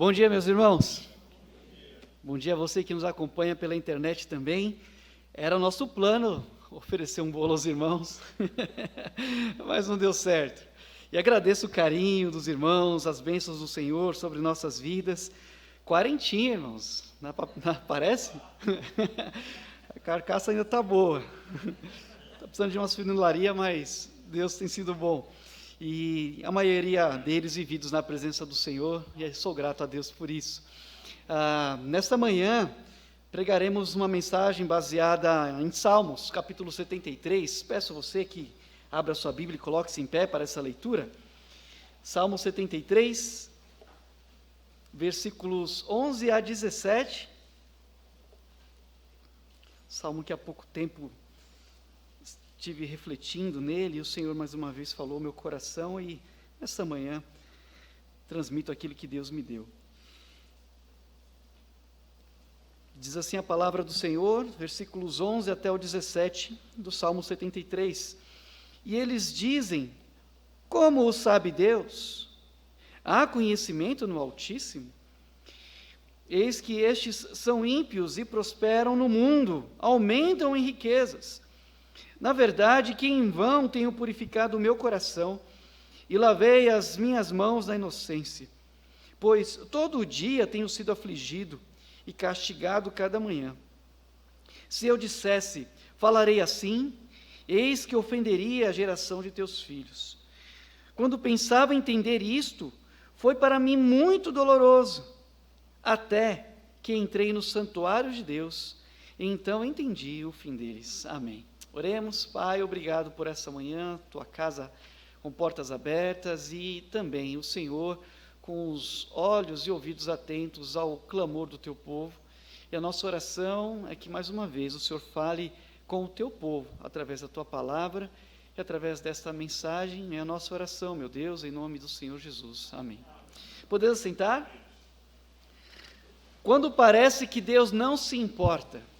Bom dia, meus irmãos. Bom dia a você que nos acompanha pela internet também. Era o nosso plano oferecer um bolo aos irmãos, mas não deu certo. E agradeço o carinho dos irmãos, as bênçãos do Senhor sobre nossas vidas. Quarentinha, irmãos. Parece? A carcaça ainda está boa. Está precisando de uma funilaria, mas Deus tem sido bom. E a maioria deles vividos na presença do Senhor, e sou grato a Deus por isso. Nesta manhã, pregaremos uma mensagem baseada em Salmos, capítulo 73. Peço a você que abra sua Bíblia e coloque-se em pé para essa leitura. Salmo 73, versículos 11 a 17. Salmo que há pouco tempo estive refletindo nele, e o Senhor mais uma vez falou ao meu coração, e nesta manhã transmito aquilo que Deus me deu. Diz assim a palavra do Senhor, versículos 11 até o 17 do Salmo 73. E eles dizem: como o sabe Deus? Há conhecimento no Altíssimo? Eis que estes são ímpios e prosperam no mundo, aumentam em riquezas. Na verdade, que em vão tenho purificado o meu coração e lavei as minhas mãos na inocência, pois todo dia tenho sido afligido e castigado cada manhã. Se eu dissesse, falarei assim, eis que ofenderia a geração de teus filhos. Quando pensava entender isto, foi para mim muito doloroso, até que entrei no santuário de Deus, e então entendi o fim deles. Amém. Oremos. Pai, obrigado por essa manhã, tua casa com portas abertas, e também o Senhor com os olhos e ouvidos atentos ao clamor do teu povo. E a nossa oração é que mais uma vez o Senhor fale com o teu povo, através da tua palavra e através desta mensagem. É a nossa oração, meu Deus, em nome do Senhor Jesus. Amém. Podemos sentar? Quando parece que Deus não se importa.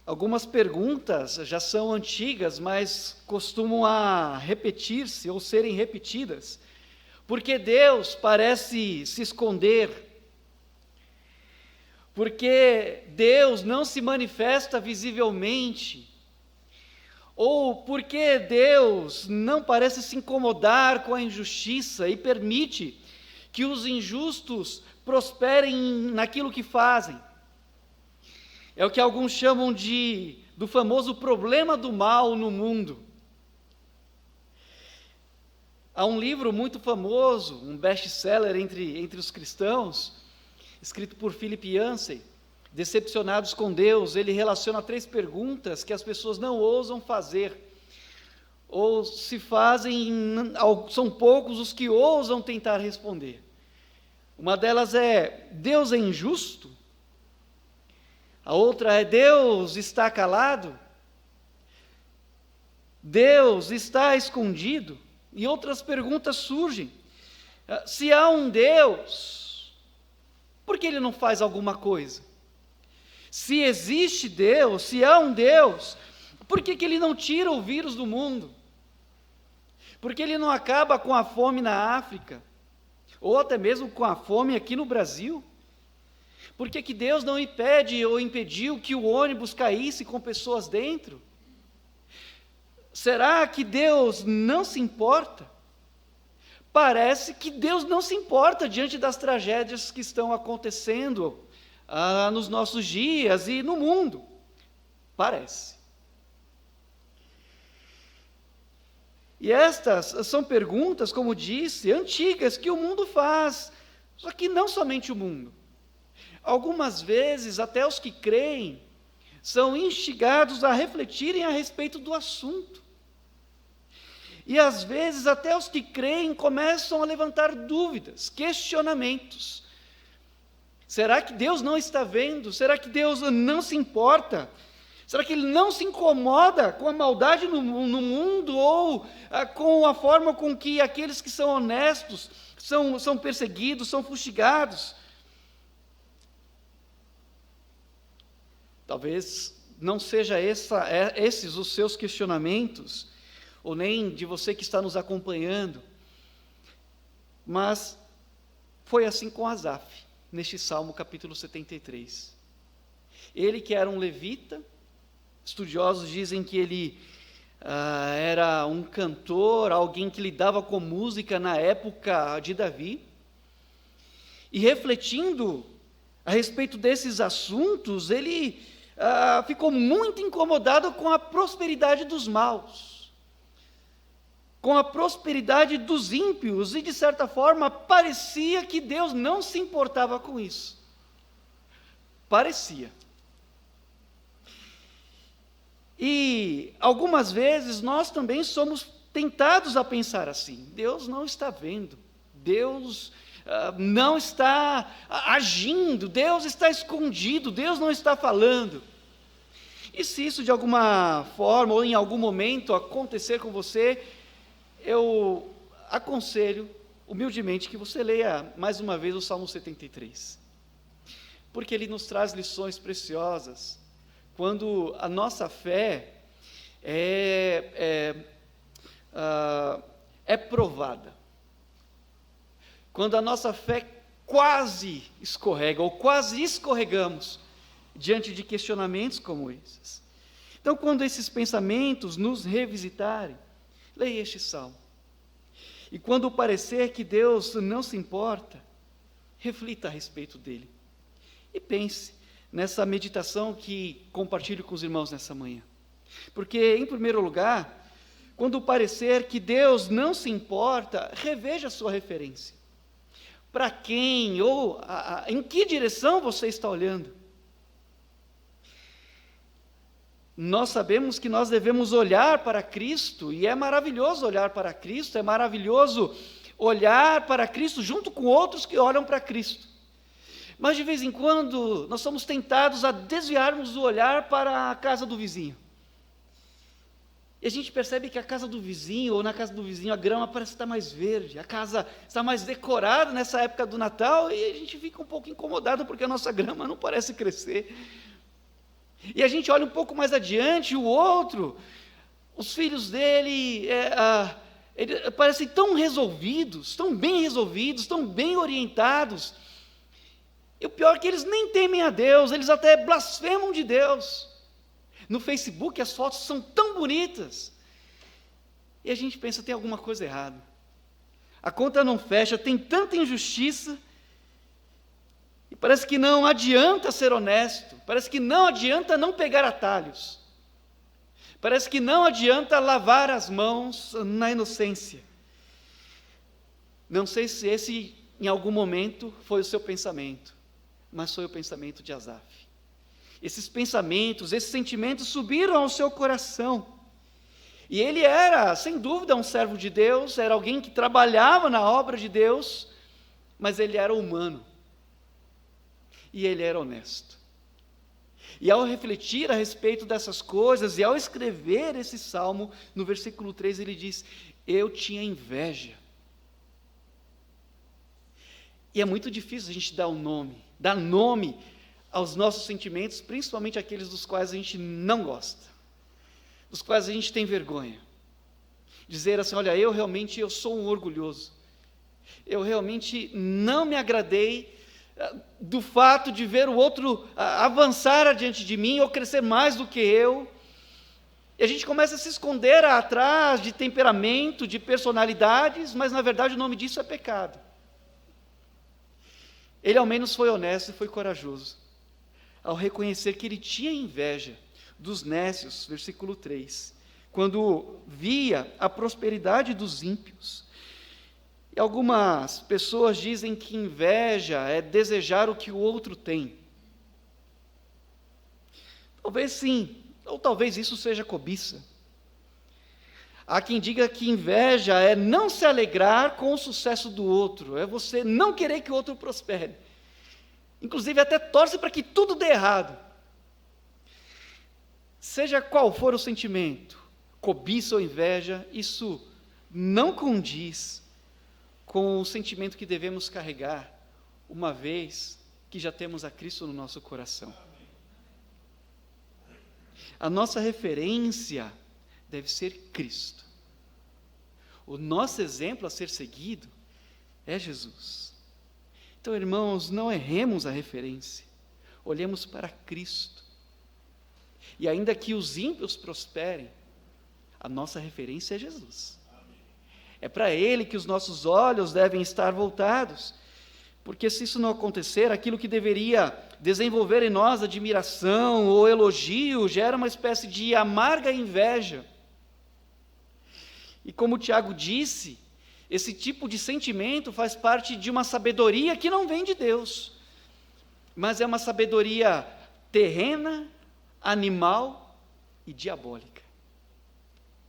Algumas perguntas já são antigas, mas costumam a repetir-se ou serem repetidas. Porque Deus parece se esconder? Porque Deus não se manifesta visivelmente? Ou porque Deus não parece se incomodar com a injustiça e permite que os injustos prosperem naquilo que fazem? É o que alguns chamam do famoso problema do mal no mundo. Há um livro muito famoso, um best-seller entre os cristãos, escrito por Philip Yancey, Decepcionados com Deus. Ele relaciona 3 perguntas que as pessoas não ousam fazer, ou se fazem, são poucos os que ousam tentar responder. Uma delas é: Deus é injusto? A outra é: Deus está calado? Deus está escondido? E outras perguntas surgem. Se há um Deus, por que Ele não faz alguma coisa? Se existe Deus, se há um Deus, por que Ele não tira o vírus do mundo? Por que Ele não acaba com a fome na África? Ou até mesmo com a fome aqui no Brasil? Por que Deus não impede ou impediu que o ônibus caísse com pessoas dentro? Será que Deus não se importa? Parece que Deus não se importa diante das tragédias que estão acontecendo nos nossos dias e no mundo. Parece. E estas são perguntas, como disse, antigas, que o mundo faz. Só que não somente o mundo. Algumas vezes, até os que creem, são instigados a refletirem a respeito do assunto. E às vezes, até os que creem começam a levantar dúvidas, questionamentos. Será que Deus não está vendo? Será que Deus não se importa? Será que Ele não se incomoda com a maldade no mundo, ou com a forma com que aqueles que são honestos são perseguidos, são fustigados? Talvez não seja esses os seus questionamentos, ou nem de você que está nos acompanhando, Mas foi assim com Asaf, neste Salmo capítulo 73. Ele que era um levita, estudiosos dizem que ele era um cantor, alguém que lidava com música na época de Davi, e refletindo a respeito desses assuntos, ele ficou muito incomodado com a prosperidade dos maus, com a prosperidade dos ímpios, e de certa forma parecia que Deus não se importava com isso. Parecia. E algumas vezes nós também somos tentados a pensar assim: Deus não está vendo, Deus não está agindo, Deus está escondido, Deus não está falando. E se isso de alguma forma ou em algum momento acontecer com você, eu aconselho humildemente que você leia mais uma vez o Salmo 73, porque ele nos traz lições preciosas quando a nossa fé é provada, quando a nossa fé quase escorrega, ou quase escorregamos, diante de questionamentos como esses. Então, quando esses pensamentos nos revisitarem, leia este salmo. E quando parecer que Deus não se importa, reflita a respeito dele. E pense nessa meditação que compartilho com os irmãos nessa manhã. Porque, em primeiro lugar, quando parecer que Deus não se importa, reveja a sua referência. Para quem ou em que direção você está olhando? Nós sabemos que nós devemos olhar para Cristo, e é maravilhoso olhar para Cristo, é maravilhoso olhar para Cristo junto com outros que olham para Cristo. Mas de vez em quando nós somos tentados a desviarmos o olhar para a casa do vizinho. E a gente percebe que a casa do vizinho, ou na casa do vizinho, a grama parece estar mais verde, a casa está mais decorada nessa época do Natal, e a gente fica um pouco incomodado porque a nossa grama não parece crescer. E a gente olha um pouco mais adiante, o outro, os filhos dele, eles parecem tão resolvidos, tão bem orientados. E o pior é que eles nem temem a Deus, eles até blasfemam de Deus. No Facebook as fotos são tão bonitas. E a gente pensa, tem alguma coisa errada. A conta não fecha, tem tanta injustiça. E parece que não adianta ser honesto, parece que não adianta não pegar atalhos, parece que não adianta lavar as mãos na inocência. Não sei se esse em algum momento foi o seu pensamento, mas foi o pensamento de Asaf. Esses pensamentos, esses sentimentos subiram ao seu coração. E ele era, sem dúvida, um servo de Deus, era alguém que trabalhava na obra de Deus, mas ele era humano. E ele era honesto. E ao refletir a respeito dessas coisas, e ao escrever esse salmo, no versículo 3 ele diz: eu tinha inveja. E é muito difícil a gente dar nome aos nossos sentimentos, principalmente aqueles dos quais a gente não gosta, dos quais a gente tem vergonha. Dizer assim: olha, eu sou um orgulhoso, eu realmente não me agradei do fato de ver o outro avançar adiante de mim, ou crescer mais do que eu. E a gente começa a se esconder atrás de temperamento, de personalidades, mas na verdade o nome disso é pecado. Ele ao menos foi honesto e foi corajoso, ao reconhecer que ele tinha inveja dos nécios, versículo 3, quando via a prosperidade dos ímpios. E algumas pessoas dizem que inveja é desejar o que o outro tem. Talvez sim, ou talvez isso seja cobiça. Há quem diga que inveja é não se alegrar com o sucesso do outro, é você não querer que o outro prospere. Inclusive até torce para que tudo dê errado. Seja qual for o sentimento, cobiça ou inveja, isso não condiz com o sentimento que devemos carregar, uma vez que já temos a Cristo no nosso coração. A nossa referência deve ser Cristo. O nosso exemplo a ser seguido é Jesus. Então, irmãos, não erremos a referência, olhemos para Cristo. E ainda que os ímpios prosperem, a nossa referência é Jesus. É para Ele que os nossos olhos devem estar voltados, porque se isso não acontecer, aquilo que deveria desenvolver em nós admiração ou elogio, gera uma espécie de amarga inveja. E como Tiago disse, esse tipo de sentimento faz parte de uma sabedoria que não vem de Deus, mas é uma sabedoria terrena, animal e diabólica.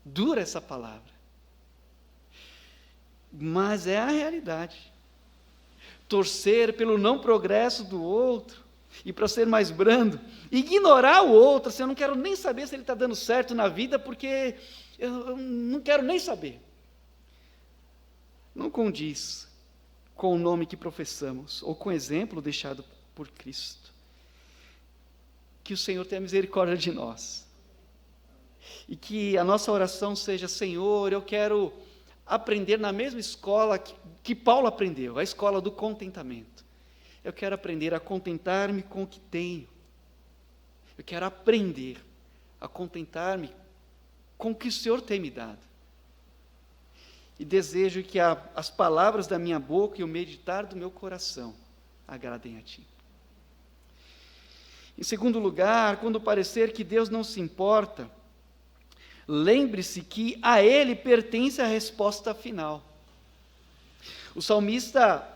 Dura essa palavra, mas é a realidade. Torcer pelo não progresso do outro, e para ser mais brando, ignorar o outro, assim, eu não quero nem saber se ele está dando certo na vida, porque eu não quero nem saber. Não condiz com o nome que professamos, ou com o exemplo deixado por Cristo. Que o Senhor tenha misericórdia de nós, e que a nossa oração seja: Senhor, eu quero aprender na mesma escola que Paulo aprendeu, a escola do contentamento. Eu quero aprender a contentar-me com o que tenho. Eu quero aprender a contentar-me com o que o Senhor tem me dado. E desejo que as palavras da minha boca e o meditar do meu coração agradem a Ti. Em segundo lugar, quando parecer que Deus não se importa, lembre-se que a Ele pertence a resposta final. O salmista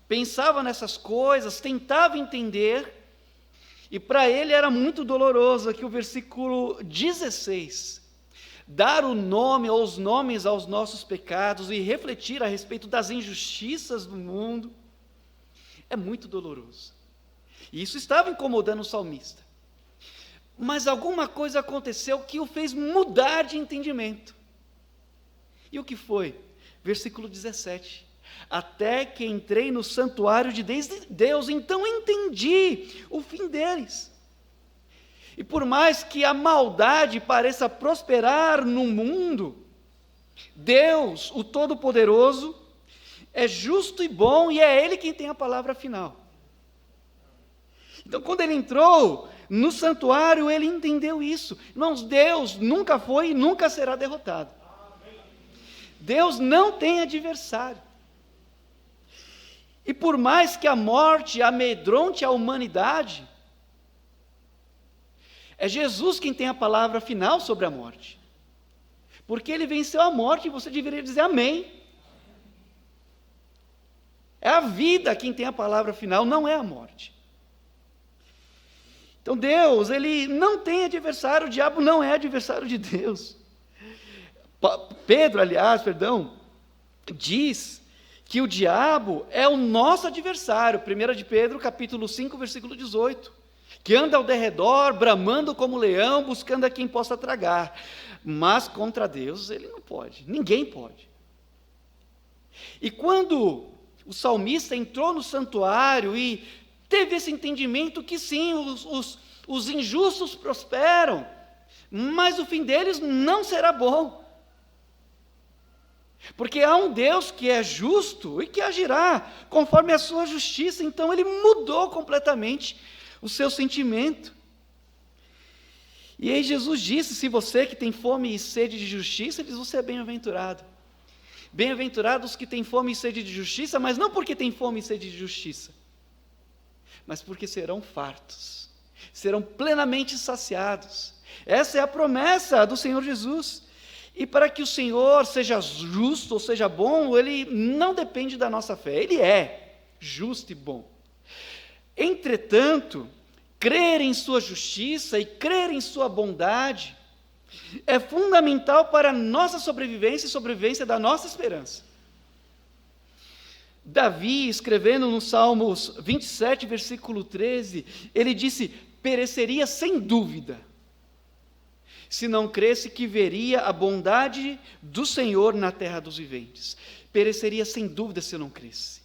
pensava nessas coisas, tentava entender, e para ele era muito doloroso que o versículo 16, dar o nome ou os nomes aos nossos pecados e refletir a respeito das injustiças do mundo, é muito doloroso. E isso estava incomodando o salmista. Mas alguma coisa aconteceu que o fez mudar de entendimento. E o que foi? Versículo 17. Até que entrei no santuário de Deus, então entendi o fim deles. E por mais que a maldade pareça prosperar no mundo, Deus, o Todo-Poderoso, é justo e bom, e é Ele quem tem a palavra final. Então, quando ele entrou no santuário, ele entendeu isso. Irmãos, Deus nunca foi e nunca será derrotado. Deus não tem adversário. E por mais que a morte amedronte a humanidade, é Jesus quem tem a palavra final sobre a morte. Porque Ele venceu a morte e você deveria dizer amém. É a vida quem tem a palavra final, não é a morte. Então Deus, Ele não tem adversário, o diabo não é adversário de Deus. Pedro, diz que o diabo é o nosso adversário, 1 de Pedro, capítulo 5, versículo 18, que anda ao derredor, bramando como leão, buscando a quem possa tragar, mas contra Deus ele não pode, ninguém pode. E quando o salmista entrou no santuário e teve esse entendimento que sim, os injustos prosperam, mas o fim deles não será bom. Porque há um Deus que é justo e que agirá conforme a sua justiça. Então ele mudou completamente o seu sentimento. E aí Jesus disse: se você que tem fome e sede de justiça, ele diz: você é bem-aventurado. Bem-aventurados que têm fome e sede de justiça, mas não porque têm fome e sede de justiça, mas porque serão fartos, serão plenamente saciados. Essa é a promessa do Senhor Jesus. E para que o Senhor seja justo ou seja bom, Ele não depende da nossa fé, Ele é justo e bom. Entretanto, crer em sua justiça e crer em sua bondade é fundamental para a nossa sobrevivência e sobrevivência da nossa esperança. Davi, escrevendo no Salmos 27, versículo 13, ele disse: pereceria sem dúvida, se não cresse que veria a bondade do Senhor na terra dos viventes. Pereceria sem dúvida se não cresse.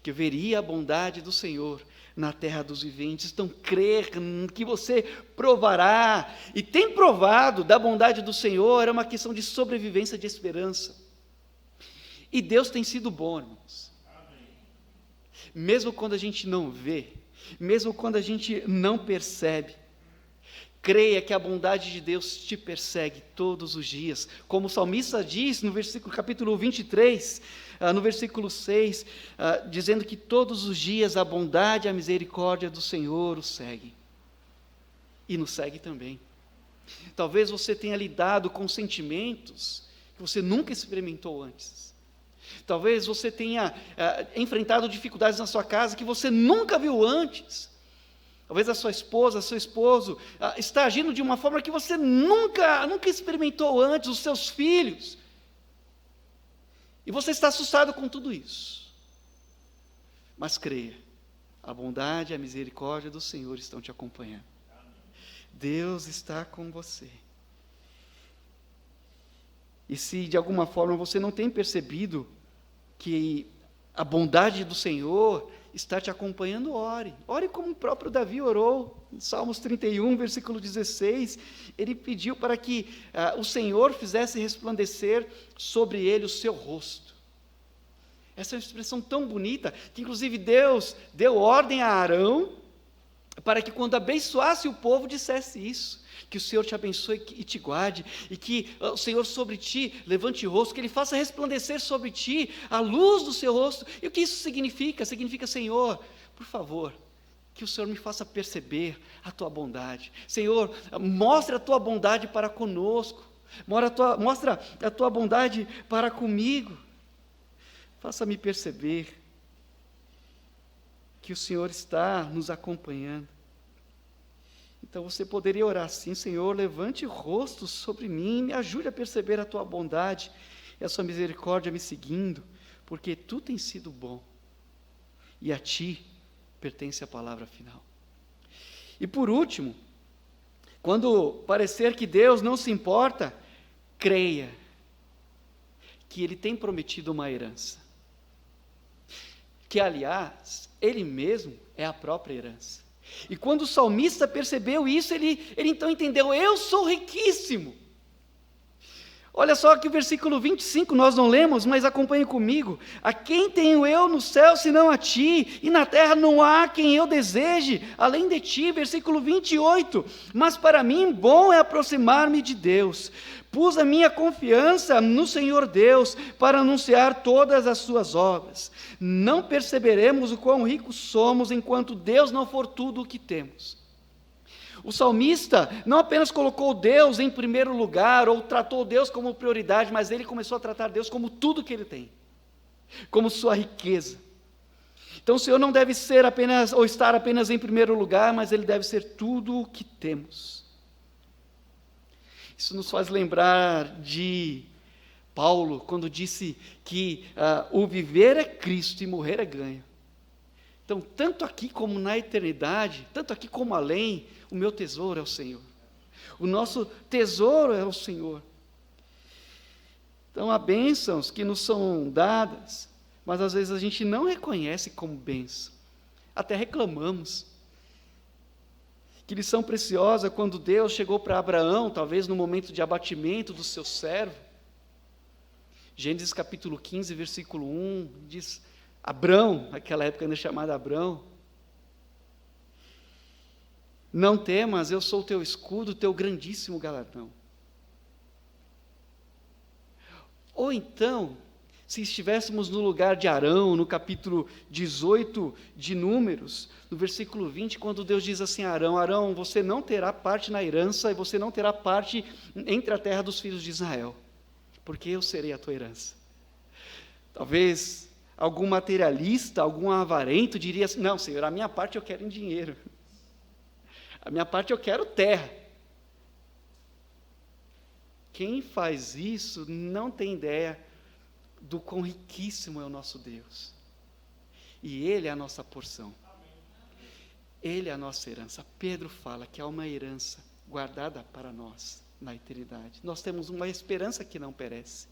Que veria a bondade do Senhor na terra dos viventes. Então, crer que você provará, e tem provado da bondade do Senhor, é uma questão de sobrevivência, de esperança. E Deus tem sido bom, irmãos. Mesmo quando a gente não vê, mesmo quando a gente não percebe, creia que a bondade de Deus te persegue todos os dias, como o salmista diz no capítulo 23, no versículo 6, dizendo que todos os dias a bondade e a misericórdia do Senhor o seguem, e nos segue também. Talvez você tenha lidado com sentimentos que você nunca experimentou antes. Talvez você tenha enfrentado dificuldades na sua casa que você nunca viu antes. Talvez a sua esposa, seu esposo está agindo de uma forma que você nunca experimentou antes, os seus filhos. E você está assustado com tudo isso. Mas creia, a bondade e a misericórdia do Senhor estão te acompanhando. Deus está com você. E se de alguma forma você não tem percebido que a bondade do Senhor está te acompanhando, ore. Ore como o próprio Davi orou, em Salmos 31, versículo 16, ele pediu para que o Senhor fizesse resplandecer sobre ele o seu rosto. Essa é uma expressão tão bonita, que inclusive Deus deu ordem a Arão, para que quando abençoasse o povo, dissesse isso, que o Senhor te abençoe e te guarde, e que o Senhor sobre ti levante o rosto, que Ele faça resplandecer sobre ti a luz do seu rosto. E o que isso significa? Significa, Senhor, por favor, que o Senhor me faça perceber a tua bondade. Senhor, mostre a tua bondade para conosco, mostra a tua bondade para comigo, faça-me perceber que o Senhor está nos acompanhando. Então você poderia orar assim: Senhor, levante o rosto sobre mim, me ajude a perceber a tua bondade e a sua misericórdia me seguindo, porque tu tens sido bom, e a ti pertence a palavra final. E por último, quando parecer que Deus não se importa, creia que Ele tem prometido uma herança, que aliás, Ele mesmo é a própria herança. E quando o salmista percebeu isso, ele então entendeu: eu sou riquíssimo. Olha só que o versículo 25 nós não lemos, mas acompanhe comigo. A quem tenho eu no céu senão a ti, e na terra não há quem eu deseje além de ti. Versículo 28, mas para mim bom é aproximar-me de Deus. Pus a minha confiança no Senhor Deus para anunciar todas as suas obras. Não perceberemos o quão ricos somos enquanto Deus não for tudo o que temos. O salmista não apenas colocou Deus em primeiro lugar, ou tratou Deus como prioridade, mas ele começou a tratar Deus como tudo que ele tem, como sua riqueza. Então o Senhor não deve ser apenas, ou estar apenas em primeiro lugar, mas Ele deve ser tudo o que temos. Isso nos faz lembrar de Paulo, quando disse que o viver é Cristo e morrer é ganho. Então, tanto aqui como na eternidade, tanto aqui como além, o meu tesouro é o Senhor. O nosso tesouro é o Senhor. Então, há bênçãos que nos são dadas, mas às vezes a gente não reconhece como bênção. Até reclamamos. Que lição preciosa quando Deus chegou para Abraão, talvez no momento de abatimento do seu servo. Gênesis capítulo 15, versículo 1, diz: Abrão, naquela época ainda chamado Abrão, não temas, eu sou o teu escudo, teu grandíssimo galardão. Ou então, se estivéssemos no lugar de Arão, no capítulo 18 de Números, no versículo 20, quando Deus diz assim a Arão: Arão, você não terá parte na herança, e você não terá parte entre a terra dos filhos de Israel, porque eu serei a tua herança. Talvez algum materialista, algum avarento diria assim: não, Senhor, a minha parte eu quero em dinheiro, a minha parte eu quero terra. Quem faz isso não tem ideia do quão riquíssimo é o nosso Deus, e Ele é a nossa porção, Ele é a nossa herança. Pedro fala que há uma herança guardada para nós na eternidade. Nós temos uma esperança que não perece,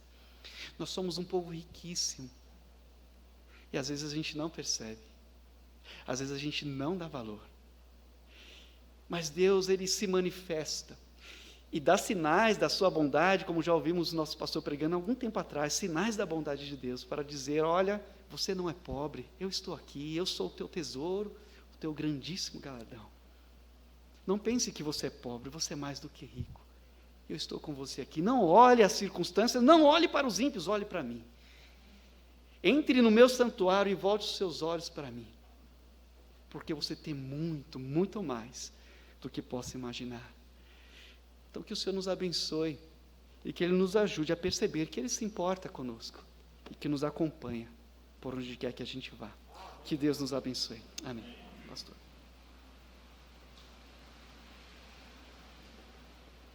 nós somos um povo riquíssimo, e às vezes a gente não percebe, às vezes a gente não dá valor, mas Deus, Ele se manifesta, e dá sinais da sua bondade, como já ouvimos o nosso pastor pregando há algum tempo atrás, sinais da bondade de Deus, para dizer, olha, você não é pobre, eu estou aqui, eu sou o teu tesouro, o teu grandíssimo galardão. Não pense que você é pobre, você é mais do que rico. Eu estou com você aqui. Não olhe as circunstâncias, não olhe para os ímpios, olhe para mim. Entre no meu santuário e volte os seus olhos para mim, porque você tem muito, muito mais do que possa imaginar. Então que o Senhor nos abençoe e que Ele nos ajude a perceber que Ele se importa conosco e que nos acompanha por onde quer que a gente vá. Que Deus nos abençoe. Amém. Pastor.